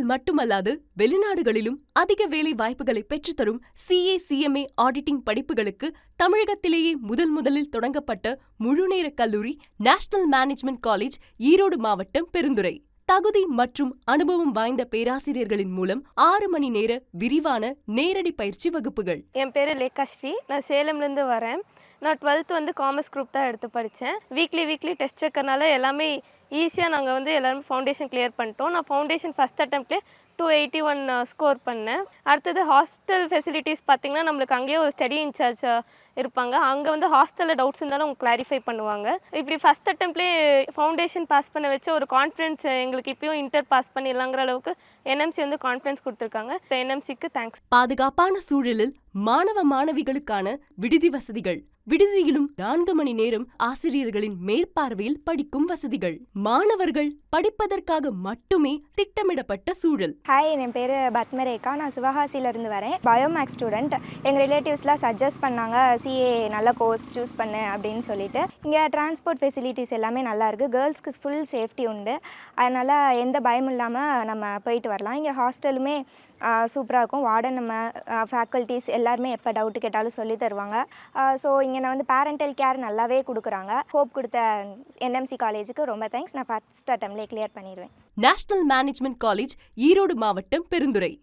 தமிழகத்தில் மட்டுமல்லாது வெளிநாடுகளிலும் அதிக வேலை வாய்ப்புகளை பெற்றுத்தரும் CA CMA ஆடிட்டிங் படிப்புகளுக்கு தமிழகத்திலேயே முதலில் தொடங்கப்பட்ட முழுநேர கல்லூரி நேஷனல் மேனேஜ்மெண்ட் காலேஜ், ஈரோடு மாவட்டம், பெருந்துறை. தகுதி மற்றும் அனுபவம் வாய்ந்த பேராசிரியர்களின் மூலம் 6 மணி நேர விரிவான நேரடி பயிற்சி வகுப்புகள். என் பேர் லேகாஸ்ரீ. நான் சேலம்லேருந்து வரேன். நான் 12th காமர்ஸ் குரூப் தான் எடுத்து படித்தேன். வீக்லி டெஸ்ட் இருக்கிறனால எல்லாமே ஈஸியாக நாங்கள் எல்லாருமே ஃபவுண்டேஷன் கிளியர் பண்ணிட்டோம். நான் ஃபவுண்டேஷன் ஃபஸ்ட் அட்டெம்ப்ட்லேயே 281 ஸ்கோர் பண்ணேன். அடுத்தது ஹாஸ்டல் ஃபெசிலிட்டிஸ் பார்த்திங்கன்னா, நம்மளுக்கு அங்கேயே ஒரு ஸ்டடி இன்சார்ஜ் இருப்பாங்க. அங்கே ஹாஸ்டலில் டவுட்ஸ் இருந்தாலும் அவங்க கிளாரிஃபை பண்ணுவாங்க. இப்படி ஃபஸ்ட் அட்டெம்ப்ட்லேயே ஃபவுண்டேஷன் பாஸ் பண்ண வச்சு ஒரு கான்ஃபிடன்ஸ் எங்களுக்கு இப்போயும் இன்டர் பாஸ் பண்ணிடலாங்கிற அளவுக்கு NMC கான்ஃபிடன்ஸ் கொடுத்துருக்காங்க. NMCக்கு தேங்க்ஸ். பாதுகாப்பான சூழலில் மாணவிகளுக்கான விடுதி வசதிகள். விடுதியிலும் 4 மணி நேரம் ஆசிரியர்களின் மேற்பார்வையில் படிக்கும் வசதிகள். மாணவர்கள் படிப்பதற்காக மட்டுமே திட்டமிடப்பட்ட சூழல். ஹாய், என் பேர் பத்மரேகா. நான் சிவகாசியிலேருந்து வரேன். Biomaths student. எங்கள் ரிலேட்டிவ்ஸ்லாம் சஜஸ்ட் பண்ணாங்க CA நல்ல கோர்ஸ் சூஸ் பண்ணு அப்படின்னு சொல்லிட்டு. இங்கே டிரான்ஸ்போர்ட் ஃபெசிலிட்டிஸ் எல்லாமே நல்லா இருக்குது. கேர்ள்ஸ்க்கு ஃபுல் சேஃப்டி உண்டு. அதனால் எந்த பயமும் இல்லாமல் நம்ம போயிட்டு வரலாம். இங்கே ஹாஸ்டலுமே சூப்பராக இருக்கும். வார்டன், நம்ம ஃபேக்கல்ட்டிஸ் எல்லாருமே எப்போ டவுட்டு கேட்டாலும் சொல்லி தருவாங்க. ஸோ இங்கே நான் பேரண்டல் கேர் நல்லாவே கொடுக்குறாங்க. ஹோப் கொடுத்த NMC காலேஜுக்கு ரொம்ப தேங்க்ஸ். நான் ஃபஸ்ட் அட்டெம்ப்ட்லேயே கிளியர் பண்ணிடுவேன். நேஷனல் மேனேஜ்மெண்ட் காலேஜ், ஈரோடு மாவட்டம், பெருந்துறை.